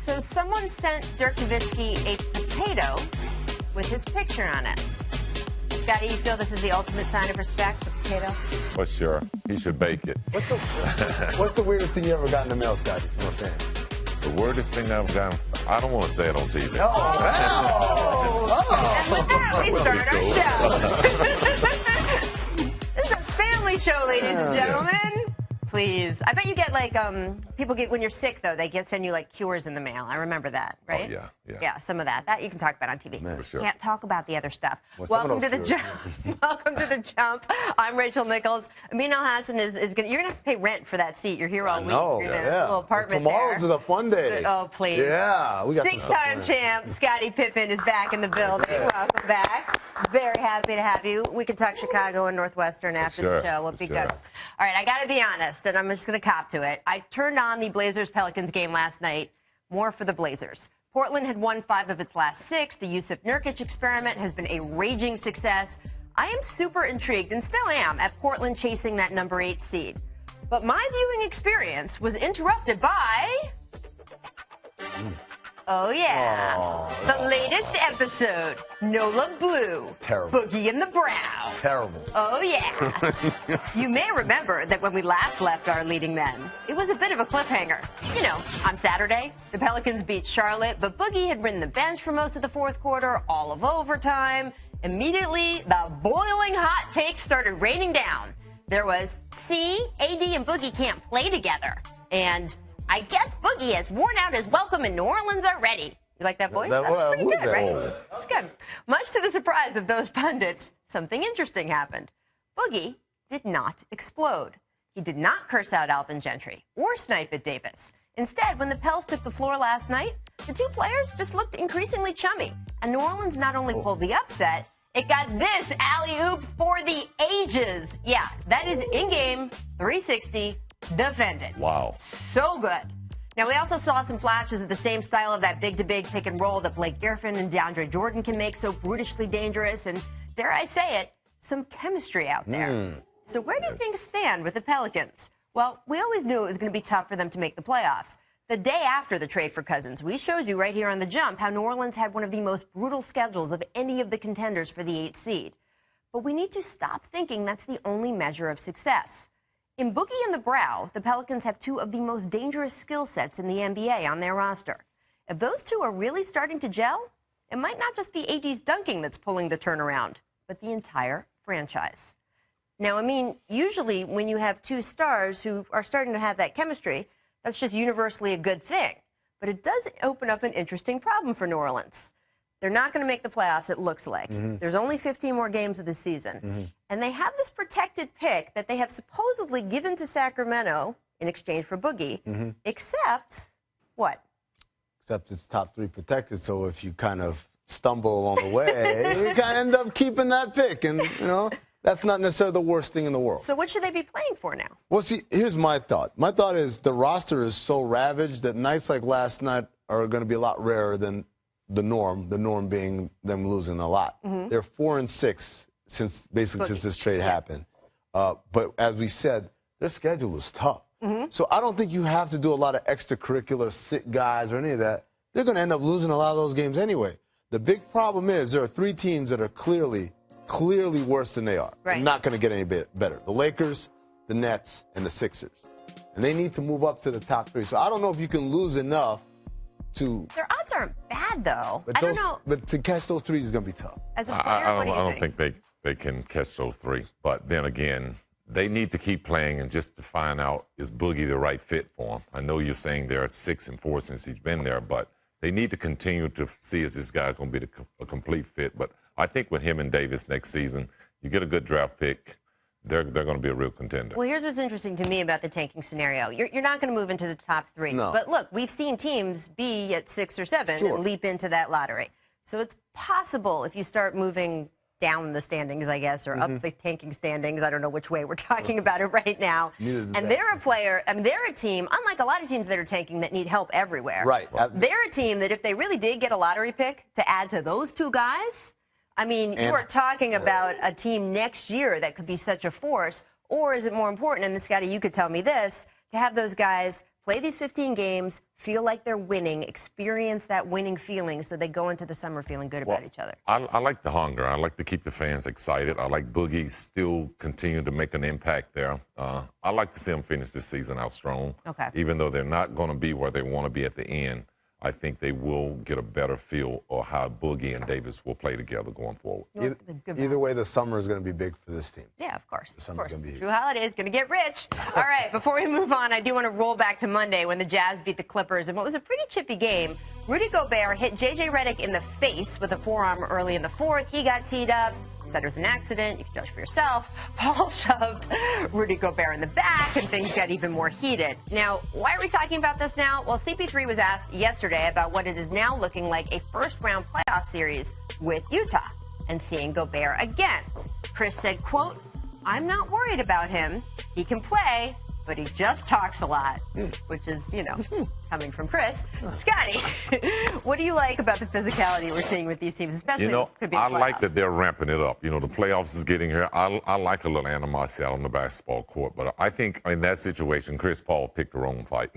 So someone sent Dirk Nowitzki a potato with his picture on it. Scotty, you feel this is the ultimate sign of respect, the potato? For sure. He should bake it. What's the weirdest thing you ever got in the mail, Scotty, from a fan? The weirdest thing I've gotten, I don't want to say it on TV. And with that, we start our show. This is a family show, ladies and gentlemen. Please. I bet you get like, people get, when you're sick though, they send you like cures in the mail. I remember that, right? Oh, yeah. Yeah, some of that. That you can talk about on TV. Man, for sure. Can't talk about the other stuff. Well, Welcome to the cures. jump. Welcome to the jump. I'm Rachel Nichols. Amin Elhassan is gonna. You're gonna have to pay rent for that seat. You're here all week. No, You're in a little apartment Tomorrow's there. a fun day. Oh, please. Yeah, we got some stuff Six-time going. champ Scottie Pippen is back in the building. Welcome back. Very happy to have you. We can talk Chicago and Northwestern after the show. We'll be good. All right, I got to be honest, and I'm just going to cop to it. I turned on the Blazers-Pelicans game last night, more for the Blazers. Portland had won 5 of its last 6. The Yusuf Nurkic experiment has been a raging success. I am super intrigued, and still am, at Portland chasing that number 8 seed. But my viewing experience was interrupted by... Oh, yeah. The latest episode, Nola Blue. Terrible. Boogie in the Brow. Terrible. Oh, yeah. You may remember that when we last left our leading men, it was a bit of a cliffhanger. You know, on Saturday, the Pelicans beat Charlotte, but Boogie had ridden the bench for most of the fourth quarter, all of overtime. Immediately, the boiling hot takes started raining down. There was, see, AD and Boogie can't play together. And I guess Boogie has worn out his welcome in New Orleans already. You like that voice? That's pretty good, right? That's good. Much to the surprise of those pundits, something interesting happened. Boogie did not explode. He did not curse out Alvin Gentry or snipe at Davis. Instead, when the Pels took the floor last night, the two players just looked increasingly chummy. And New Orleans not only pulled the upset, it got this alley-oop for the ages. Yeah, that is in-game 360 defended. Wow. So good. Now, we also saw some flashes of the same style of that big-to-big pick and roll that Blake Griffin and DeAndre Jordan can make so brutishly dangerous, and dare I say it, some chemistry out there. So where do things stand with the Pelicans? Well, we always knew it was going to be tough for them to make the playoffs. The day after the trade for Cousins, we showed you right here on The Jump how New Orleans had one of the most brutal schedules of any of the contenders for the 8th seed. But we need to stop thinking that's the only measure of success. In Boogie and the Brow, the Pelicans have 2 of the most dangerous skill sets in the NBA on their roster. If those 2 are really starting to gel, it might not just be AD's dunking that's pulling the turnaround, but the entire franchise. Now, I mean, usually when you have 2 stars who are starting to have that chemistry, that's just universally a good thing. But it does open up an interesting problem for New Orleans. They're not going to make the playoffs, it looks like. There's only 15 more games of the season. And they have this protected pick that they have supposedly given to Sacramento in exchange for Boogie, except what? Except it's top 3 protected, so if you kind of stumble along the way, you kind of end up keeping that pick. And, you know, that's not necessarily the worst thing in the world. So what should they be playing for now? Well, see, here's my thought. My thought is the roster is so ravaged that nights like last night are going to be a lot rarer than the norm being them losing a lot. They're 4-6 since this trade happened. But as we said, their schedule is tough. So I don't think you have to do a lot of extracurricular sit guys or any of that. They're going to end up losing a lot of those games anyway. The big problem is there are 3 teams that are clearly worse than they are. Right. They're not going to get any better. The Lakers, the Nets, and the Sixers. And they need to move up to the top 3. So I don't know if you can lose enough to... Their odds aren't bad, though. But I don't know. But to catch those 3s is going to be tough. As a player, I what do you don't think they can catch those 3. But then again, they need to keep playing and just to find out, is Boogie the right fit for them? I know you're saying they're at 6-4 since he's been there, but they need to continue to see is this guy going to be a complete fit. But I think with him and Davis next season, you get a good draft pick, they're going to be a real contender. Well, here's what's interesting to me about the tanking scenario. You're not going to move into the top 3. No. But look, we've seen teams be at 6 or 7 and leap into that lottery. So it's possible if you start moving down the standings, I guess, or up the tanking standings. I don't know which way we're talking about it right now. And they're a player, I mean, they're a team, unlike a lot of teams that are tanking that need help everywhere. Right. They're a team that if they really did get a lottery pick to add to those 2 guys, I mean, you are talking about a team next year that could be such a force. Or is it more important, and then, Scotty, you could tell me this, to have those guys play these 15 games, feel like they're winning, experience that winning feeling so they go into the summer feeling good about each other. I like the hunger. I like to keep the fans excited. I like Boogie still continue to make an impact there. I like to see them finish this season out strong. Okay. Even though they're not going to be where they want to be at the end, I think they will get a better feel of how Boogie and Davis will play together going forward. Either way, the summer is going to be big for this team. Yeah, of course. The summer's going to be huge. Drew Holiday is going to get rich. All right, before we move on, I do want to roll back to Monday when the Jazz beat the Clippers in what was a pretty chippy game. Rudy Gobert hit J.J. Redick in the face with a forearm early in the fourth. He got teed up. Said it was an accident. You can judge for yourself. Paul shoved Rudy Gobert in the back, and things got even more heated. Now, why are we talking about this now? Well, CP3 was asked yesterday about what it is now looking like a first-round playoff series with Utah and seeing Gobert again. Chris said, quote, "I'm not worried about him. He can play, but he just talks a lot," which is, coming from Chris. Scotty, what do you like about the physicality we're seeing with these teams, especially if it could be the I like playoffs? that they're ramping it up. The playoffs is getting here. I like a little animosity out on the basketball court, but I think in that situation, Chris Paul picked the wrong fight.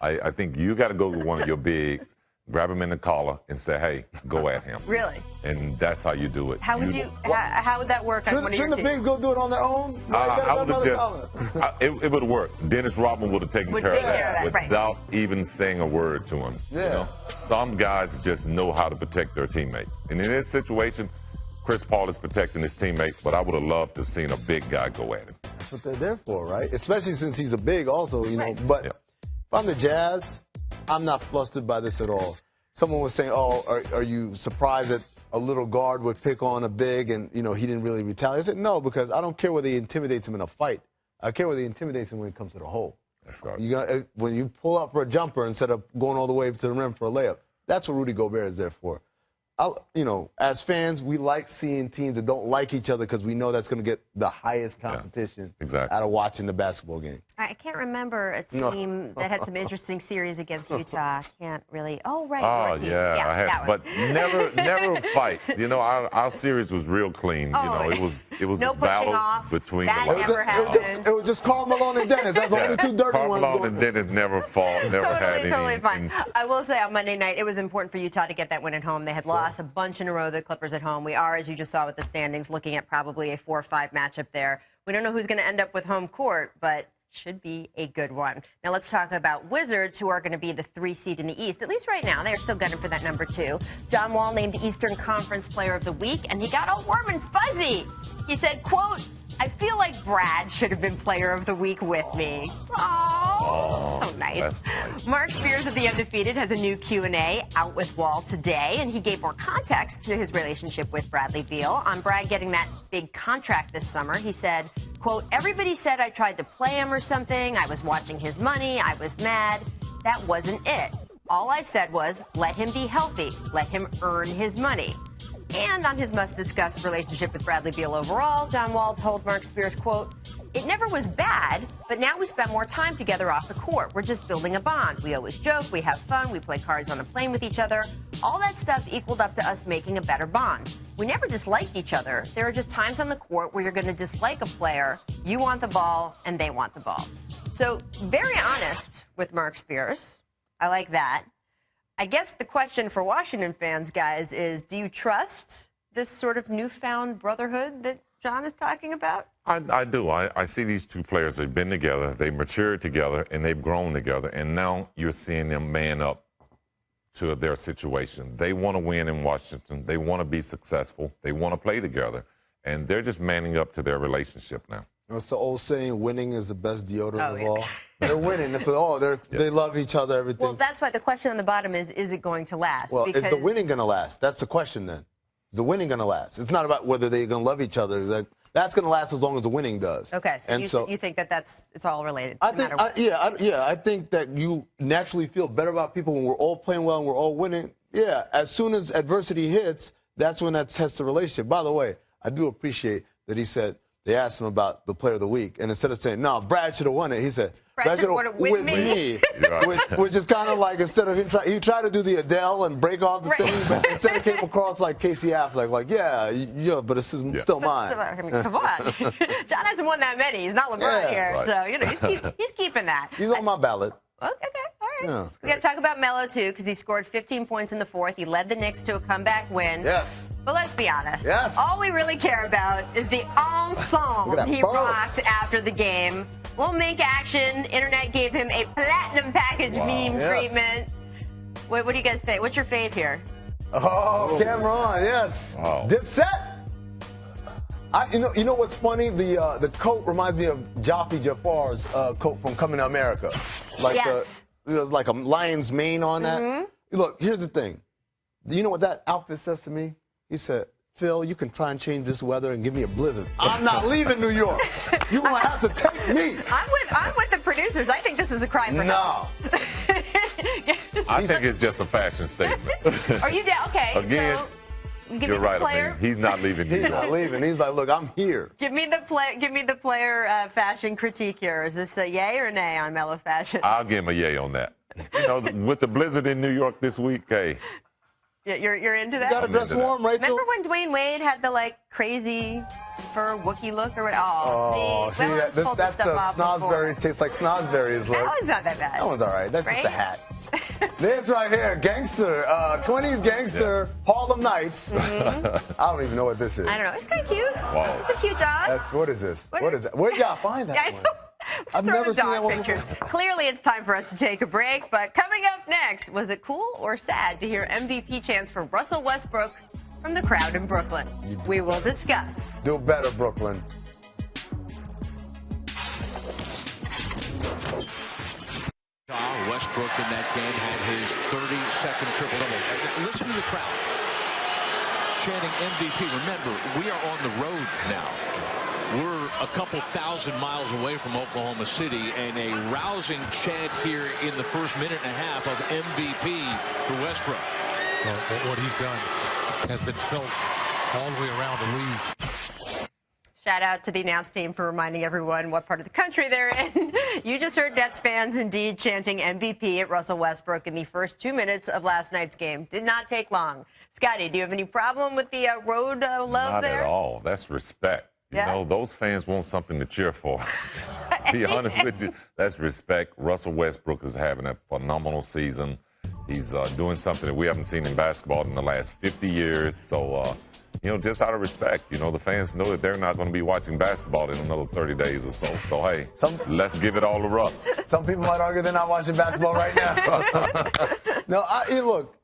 I think you got to go to one of your bigs, grab him in the collar, and say, "Hey, go at him." Really? And that's how you do it. How would how would that work on one of your Shouldn't the teams? bigs go do it on their own? I would have just, it would have worked. Dennis Rodman would have taken care of that right. without even saying a word to him. Yeah. Some guys just know how to protect their teammates. And in this situation, Chris Paul is protecting his teammate, but I would have loved to have seen a big guy go at him. That's what they're there for, right? Especially since he's a big also, Right. But Yeah. if I'm the Jazz, I'm not flustered by this at all. Someone was saying, are you surprised that a little guard would pick on a big and, he didn't really retaliate? I said, no, because I don't care whether he intimidates him in a fight. I care whether he intimidates him when it comes to the hole. That's right. When you pull up for a jumper instead of going all the way to the rim for a layup, that's what Rudy Gobert is there for. As fans, we like seeing teams that don't like each other because we know that's going to get the highest competition exactly. out of watching the basketball game. I can't remember a team that had some interesting series against Utah. Can't really. Oh, right. Oh, your team. yeah, I that had, one. but never fight. Our series was real clean. Oh, it was no just pushing battles off. between That the never lines. happened. It was just Karl Malone and Dennis. That's the only two dirty Karl ones. Malone going and Dennis never fought, never had any. Totally fine. I will say on Monday night, it was important for Utah to get that win at home. They had lost a bunch in a row, the Clippers at home. We are, as you just saw with the standings, looking at probably a 4-5 matchup there. We don't know who's going to end up with home court, but should be a good one. Now let's talk about Wizards, who are going to be the 3 seed in the East. At least right now, they're still gunning for that number 2. John Wall named Eastern Conference Player of the Week, and he got all warm and fuzzy. He said, quote, "I feel like Brad should have been Player of the Week with me." Oh, so nice. That's nice. Mark Spears of The Undefeated has a new Q&A out with Wall today, and he gave more context to his relationship with Bradley Beal. On Brad getting that big contract this summer, he said, quote, "Everybody said I tried to play him or something. I was watching his money. I was mad. That wasn't it. All I said was, let him be healthy. Let him earn his money." And on his must-discuss relationship with Bradley Beal overall, John Wall told Mark Spears, quote, "It never was bad, but now we spend more time together off the court. We're just building a bond. We always joke, we have fun, we play cards on the plane with each other. All that stuff equaled up to us making a better bond. We never disliked each other. There are just times on the court where you're going to dislike a player. You want the ball, and they want the ball." So very honest with Mark Spears. I like that. I guess the question for Washington fans, guys, is do you trust this sort of newfound brotherhood that John is talking about? I do. I see these two players. They've been together. They matured together, and they've grown together. And now you're seeing them man up to their situation. They want to win in Washington. They want to be successful. They want to play together. And they're just manning up to their relationship now. What's the old saying? Winning is the best deodorant Oh, of yeah. all. They're winning. They love each other, everything. Well, that's why the question on the bottom is it going to last? Well, because is the winning going to last? That's the question then. Is the winning going to last? It's not about whether they're going to love each other. That's going to last as long as the winning does. Okay, so you think that it's all related? I no think, matter what. I think that you naturally feel better about people when we're all playing well and we're all winning. Yeah, as soon as adversity hits, that's when that tests the relationship. By the way, I do appreciate that he said they asked him about the Player of the Week, and instead of saying, "No, Brad should have won it," he said, Brad should have won it with me. which is kind of like instead of he tried to do the Adele and break off the thing, but instead it came across like Casey Affleck, like, yeah, but it's still mine. I mean, come on. John hasn't won that many. He's not LeBron here. Right. So, he's keeping that. He's on my ballot. Okay, all right. Yeah. We got to talk about Melo, too, because he scored 15 points in the fourth. He led the Knicks to a comeback win. Yes. But let's be honest. Yes. All we really care about is the ensemble that he bow. rocked after the game. Little mink action. Internet gave him a platinum package meme Yes. treatment. What do you guys think? What's your fave here? Oh, Cameron, yes. Wow. Dipset. You know what's funny? The coat reminds me of Jafi Jafar's coat from Coming to America. Like Yes. there's like a lion's mane on that. Look, here's the thing. Do you know what that outfit says to me? He said, Phil, you can try and change this weather and give me a blizzard. I'm not leaving New York. You're going to have to take me. I'm with the producers. I think this was a crime for No. I think it's just a fashion statement. Are you down? Okay. Again, so give me You're the right, player. Amin. He's not leaving New He's not York. leaving. He's like, look, I'm here. Give me the player fashion critique here. Is this a yay or nay on Melo fashion? I'll give him a yay on that. You know, with the blizzard in New York this week, hey, Yeah, you're into that? You got to I'm dress into that. warm, Rachel. Remember when Dwayne Wade had the crazy fur Wookiee look or what? Oh, see, Melo's pulled that's this the stuff off before. snozberries. Tastes like snozberries. Look. That one's not that bad. That one's all right. That's Right? just a hat. This right here, gangster, 20s gangster, Harlem Nights. I don't even know what this is. I don't know. It's kind of cute. Wow. It's a cute dog. What is this? What What is- is that? Where'd y'all find that Yeah, I one? know. I've Throw never the seen dog that one pictures. before. Clearly, it's time for us to take a break. But coming up next, was it cool or sad to hear MVP chants for Russell Westbrook from the crowd in Brooklyn? We will discuss. Do better, Brooklyn. Westbrook in that game had his 32nd triple-double. Listen to the crowd chanting MVP. Remember, we are on the road now. We're a couple thousand miles away from Oklahoma City, and a rousing chant here in the first minute and a half of MVP for Westbrook. Well, what he's done has been felt all the way around the league. Shout out to the announce team for reminding everyone what part of the country they're in. You just heard Nets fans indeed chanting MVP at Russell Westbrook in the first 2 minutes of last night's game. Did not take long. Scotty, do you have any problem with the road love not there? at all. That's respect. You Yeah? know, those fans want something to cheer for. To be honest with you, that's respect. Russell Westbrook is having a phenomenal season. He's doing something that we haven't seen in basketball in the last 50 years. So, you know, just out of respect, you know, the fans know that they're not going to be watching basketball in another 30 days or so. So, hey, let's give it all to Russ. Some people might argue they're not watching basketball right now. No, look,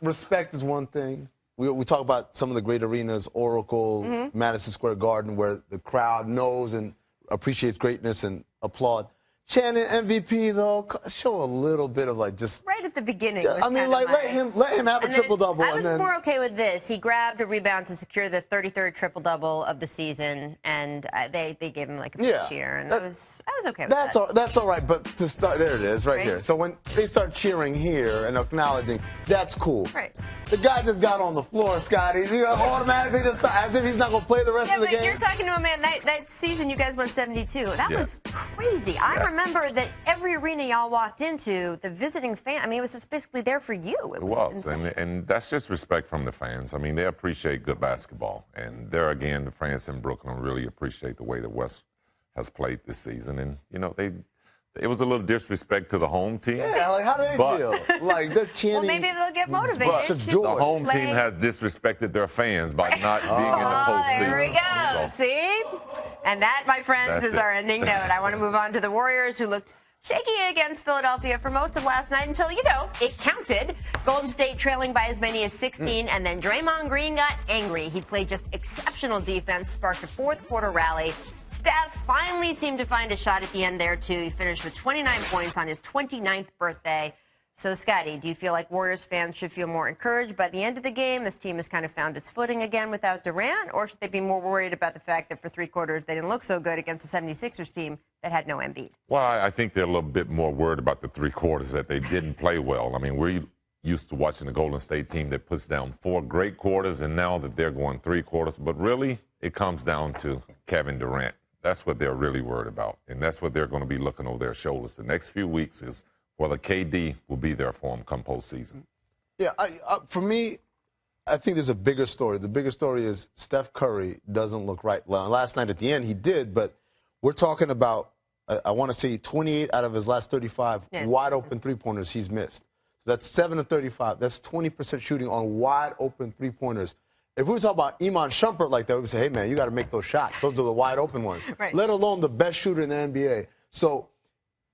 respect is one thing. We talk about some of the great arenas, Oracle, Madison Square Garden, where the crowd knows and appreciates greatness and applaud. Channing MVP, though, show a little bit of just Right at the beginning. was I mean, kind of let him have a And then triple-double. I was and then, more okay with this. He grabbed a rebound to secure the 33rd triple-double of the season, and they gave him a big cheer, and I was okay with that. That's all right, but to start, there it is, right Right. here. So when they start cheering here and acknowledging, that's cool. Right. The guy just got on the floor, Scotty. You automatically just as if he's not going to play the rest Yeah, of the but game. you're talking to a man, that season you guys won 72. That Yeah. was crazy. I remember that every arena y'all walked into, the visiting fan, I mean, it was just basically there for you. It was, insane. and that's just respect from the fans. I mean, they appreciate good basketball, and there again, the fans in Brooklyn really appreciate the way that West has played this season, and you know, it was a little disrespect to the home team. Yeah, how do they But- feel? They're chanting. Well, maybe they'll get motivated. But Such to joy. the home play. team has disrespected their fans by not being in the Oh, postseason. here we go. So, See? And that, my friends, That's is it. our ending note. I want to move on to the Warriors, who looked shaky against Philadelphia for most of last night until, it counted. Golden State trailing by as many as 16, and then Draymond Green got angry. He played just exceptional defense, sparked a fourth-quarter rally. Steph finally seemed to find a shot at the end there, too. He finished with 29 points on his 29th birthday. So, Scotty, do you feel like Warriors fans should feel more encouraged by the end of the game? This team has kind of found its footing again without Durant, or should they be more worried about the fact that for 3 quarters they didn't look so good against the 76ers team that had no Embiid? well, I think they're a little bit more worried about the 3 quarters that they didn't play well. I mean, we're used to watching the Golden State team that puts down 4 great quarters, and now that they're going 3 quarters. But really, it comes down to Kevin Durant. That's what they're really worried about, and that's what they're going to be looking over their shoulders the next few weeks is whether KD will be there for them come postseason. Yeah, for me, I think there's a bigger story. The bigger story is Steph Curry doesn't look right. Well, last night at the end, he did, but we're talking about I want to say 28 out of his last 35 wide open three-pointers he's missed. So that's 7 of 35. That's 20% shooting on wide open three-pointers. If we were talking about Iman Shumpert like that, we would say, hey, man, you got to make those shots. Those are the wide open ones, let alone the best shooter in the NBA. So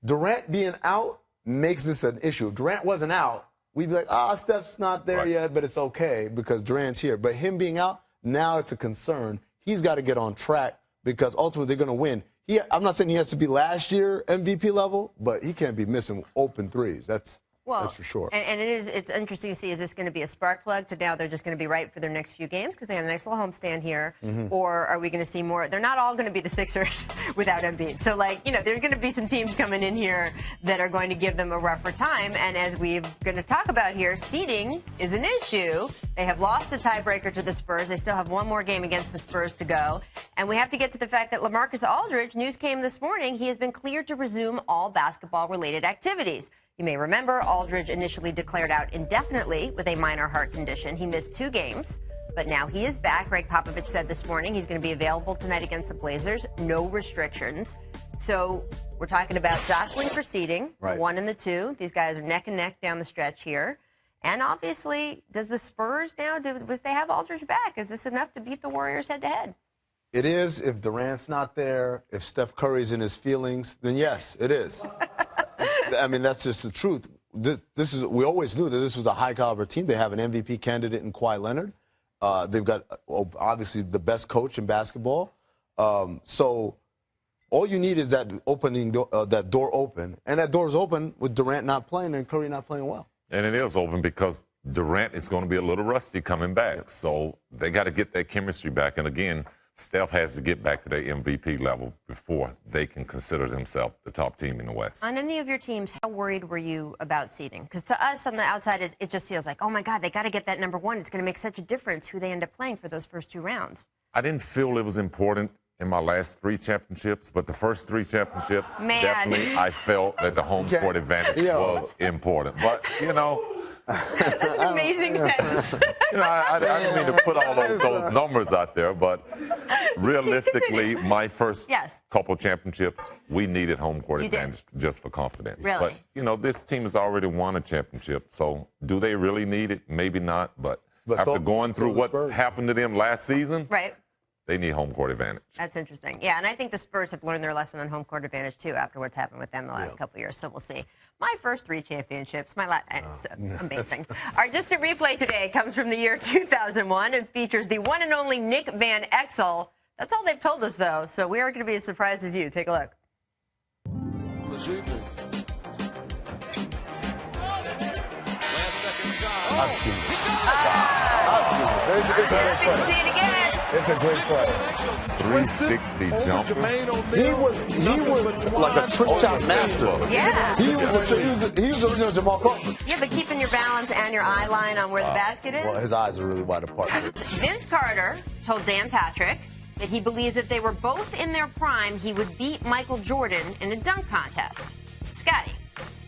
Durant being out makes this an issue. If Durant wasn't out, we'd be like, Steph's not there yet, but it's okay because Durant's here. But him being out, now it's a concern. He's got to get on track because ultimately they're going to win. I'm not saying he has to be last year MVP level, but he can't be missing open threes. That's for sure. And it's interesting to see, is this going to be a spark plug to now they're just going to be right for their next few games because they have a nice little homestand here? Or are we going to see more? They're not all going to be the Sixers without Embiid. So, there's going to be some teams coming in here that are going to give them a rougher time. And as we're going to talk about here, seeding is an issue. They have lost a tiebreaker to the Spurs. They still have one more game against the Spurs to go. And we have to get to the fact that LaMarcus Aldridge, news came this morning, he has been cleared to resume all basketball-related activities. You may remember Aldridge initially declared out indefinitely with a minor heart condition. He missed 2 games, but now he is back. Greg Popovich said this morning he's going to be available tonight against the Blazers. No restrictions. So we're talking about jostling for seeding, 1 and the 2. These guys are neck and neck down the stretch here. And obviously, does the Spurs now, if they have Aldridge back, is this enough to beat the Warriors head-to-head? It is. If Durant's not there, if Steph Curry's in his feelings, then yes, it is. I mean, that's just the truth. We always knew that this was a high-caliber team. They have an MVP candidate in Kawhi Leonard. They've got, obviously, the best coach in basketball. So all you need is that that door open. And that door's open with Durant not playing and Curry not playing well. And it is open because Durant is going to be a little rusty coming back. So they got to get that chemistry back. And, again, Steph has to get back to their MVP level before they can consider themselves the top team in the West. On any of your teams, how worried were you about seeding? Because to us on the outside, it just feels like, oh, my God, they got to get that number 1. It's going to make such a difference who they end up playing for those first 2 rounds. I didn't feel it was important in my last 3 championships, but the first 3 championships, definitely I felt that the home court advantage was important. But, That's an amazing sentence. I didn't mean to put all those numbers out there, but realistically, my first couple championships, we needed home court advantage just for confidence. Really? But, this team has already won a championship, so do they really need it? Maybe not, but after going through what happened to them last season, they need home court advantage. That's interesting. Yeah, and I think the Spurs have learned their lesson on home court advantage, too, after what's happened with them the last couple of years. So we'll see. My first 3 championships, it's amazing. Our distant replay today comes from the year 2001 and features the one and only Nick Van Exel. That's all they've told us, though, so we aren't going to be as surprised as you. Take a look. This evening. I've seen it. It's a great play. 360 jumper. He was like a trick shot master. Yeah. He was the original Jamal Crawford. Yeah, but keeping your balance and your eye line on where the basket is. Well, his eyes are really wide apart. Vince Carter told Dan Patrick that he believes if they were both in their prime, he would beat Michael Jordan in a dunk contest. Scotty,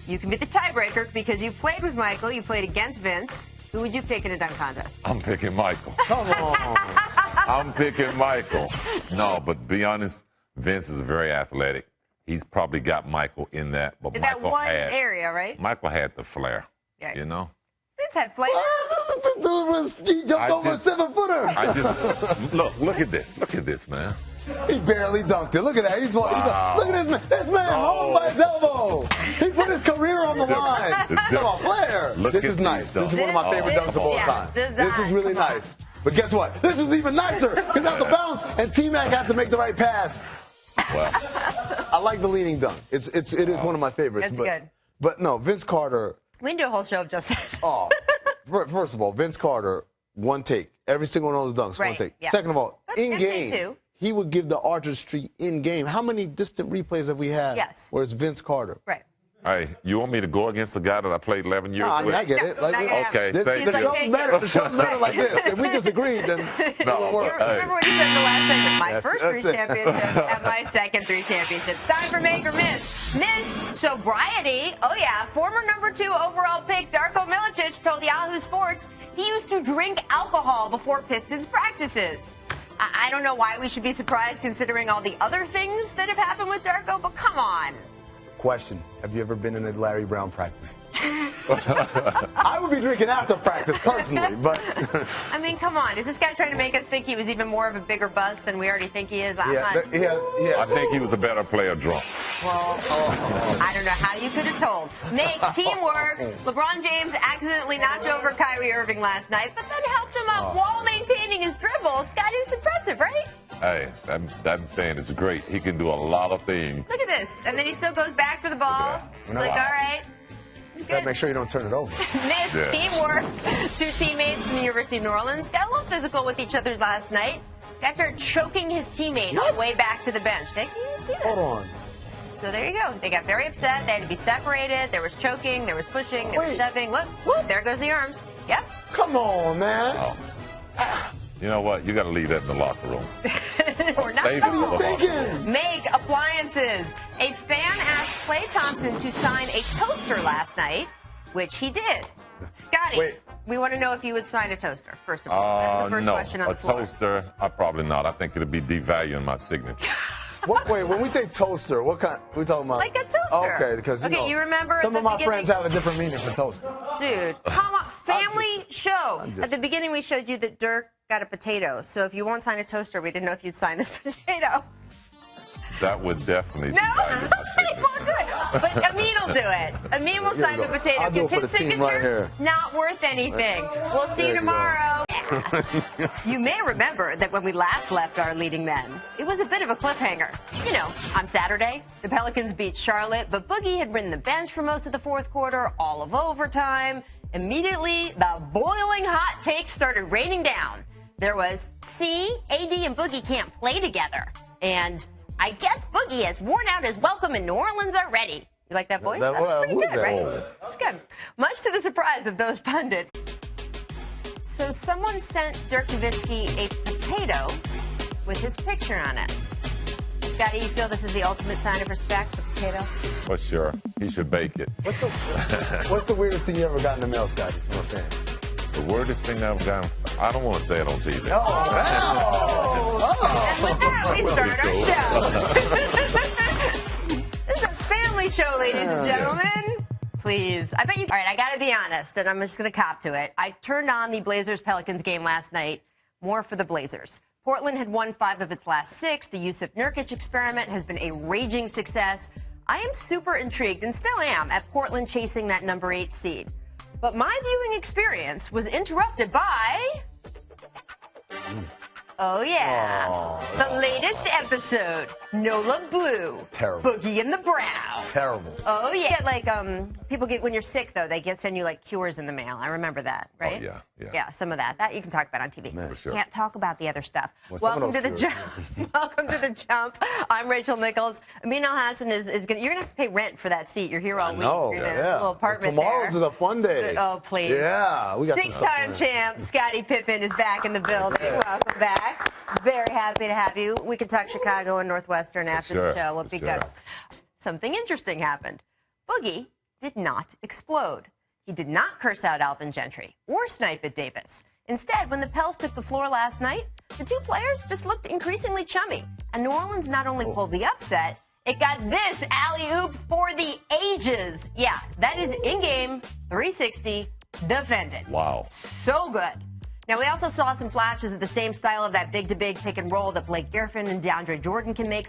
you can be the tiebreaker because you played with Michael, you played against Vince. Who would you pick in a dunk contest? I'm picking Michael. Come on. I'm picking Michael. No, but be honest, Vince is very athletic. He's probably got Michael in that. But In Michael that one area, right? Michael had the flair, Yeah. Vince had flair. He jumped over a 7-footer. Look at this. Look at this, man. He barely dunked it. Look at that. Look at this man. This man home by his elbow. He put his career on the line. Come on, Flair. This is nice. This is one of my favorite dunks of all time. This is really nice. But guess what? This is even nicer because out the bounce and T-Mac had to make the right pass. Well, I like the leaning dunk. It is one of my favorites. It's good. But no, Vince Carter. We can do a whole show of just this. First of all, Vince Carter, one take. Every single one of those dunks, one take. Yeah. Second of all, But in MJ game. too. He would give the artistry in game. How many distant replays have we had? Yes. Where it's Vince Carter? Right. hey, you want me to go against the guy that I played 11 years with? I get it. No, not gonna Okay, The thank you. show's better. The show's better like this. If we disagreed, then it won't work. Remember what he said in the last segment? My That's- first that's 3 it. championships and my second 3 championships. Time for Make or Miss. Miss Sobriety. Oh, yeah. Former number 2 overall pick Darko Milicic told Yahoo Sports he used to drink alcohol before Pistons practices. I don't know why we should be surprised considering all the other things that have happened with Darko, but come on. Question: have you ever been in a Larry Brown practice? I would be drinking after practice personally, but I mean, come on. Is this guy trying to make us think he was even more of a bigger bust than we already think he is? I think he was a better player drunk. Well, I don't know how you could have told. Make teamwork. LeBron James accidentally knocked over Kyrie Irving last night, but then helped him up while maintaining his dribble. Scotty, it's impressive, right? Hey, that man is great. He can do a lot of things. Look at this. And then he still goes back for the ball. It's like, all right. gotta make sure you don't turn it over. Missed teamwork. Two teammates from the University of New Orleans got a little physical with each other last night. Guy started choking his teammate on the way back to the bench. You didn't see this. Hold on. So there you go. They got very upset. They had to be separated. There was choking. There was pushing. There was shoving. Look, there goes the arms. Yep. Come on, man. Oh. You know what? You got to leave that in the locker room. Or not. Save it for the locker room. Make appliances. A fan asked Klay Thompson to sign a toaster last night, which he did. Scotty, we want to know if you would sign a toaster, first of all. That's the first question on the floor. A toaster, probably not. I think it'll be devaluing my signature. Wait, when we say toaster, what kind? Are we talking about? Like a toaster. Okay, because you remember some of my beginning? friends have a different meaning for toaster. Dude, come on, family show. At the beginning, we showed you that Dirk got a potato. So if you won't sign a toaster, we didn't know if you'd sign this potato. That would definitely No, devalue my he signature. won't do it. But Amin will do it. Amin will sign the potato. I'll do it for His the team signature, right here. not worth anything. We'll see you tomorrow. You may remember that when we last left our leading men, it was a bit of a cliffhanger. You know, on Saturday, the Pelicans beat Charlotte, but Boogie had ridden the bench for most of the fourth quarter, all of overtime. Immediately, the boiling hot takes started raining down. There was, AD and Boogie can't play together. And I guess Boogie has worn out his welcome in New Orleans already. You like that voice? That's pretty good, right? That's good. Much to the surprise of those pundits. So someone sent Dirk Nowitzki a potato with his picture on it. Scotty, you feel this is the ultimate sign of respect, the potato? For sure. He should bake it. What's the weirdest thing you ever got in the mail, Scotty, from a fan? The weirdest thing I've done, I don't want to say it on TV. And with that, we start our show. This is a family show, ladies and gentlemen. Please. I bet you. All right, I got to be honest, and I'm just going to cop to it. I turned on the Blazers-Pelicans game last night, more for the Blazers. Portland had won 5 of its last 6. The Yusuf Nurkic experiment has been a raging success. I am super intrigued, and still am, at Portland chasing that number 8 seed. But my viewing experience was interrupted by... Oh, yeah. The latest episode, Nola Blue. Terrible. Boogie in the Brow. Terrible. Oh, yeah. Like, people get, when you're sick, though, they send you, like, cures in the mail. I remember that, right? Oh, yeah. Yeah, some of that. That you can talk about on TV. For sure. Can't talk about the other stuff. Well, Welcome to the jump. Welcome to the jump. I'm Rachel Nichols. Amin Elhassan is going to, you're going to have to pay rent for that seat. You're here all week. No, You're in a little apartment Tomorrow's there. a fun day. Oh, please. Yeah, we got 6-time champ Scottie Pippen is back in the building. Welcome back. Very happy to have you. We can talk Chicago and Northwestern after the show. It'll be good. Something interesting happened. Boogie did not explode. He did not curse out Alvin Gentry or snipe at Davis. Instead, when the Pels took the floor last night, the two players just looked increasingly chummy. And New Orleans not only pulled the upset, it got this alley-oop for the ages. Yeah, that is in-game 360 defended. Wow. So good. Now, we also saw some flashes of the same style of that big-to-big pick and roll that Blake Griffin and DeAndre Jordan can make.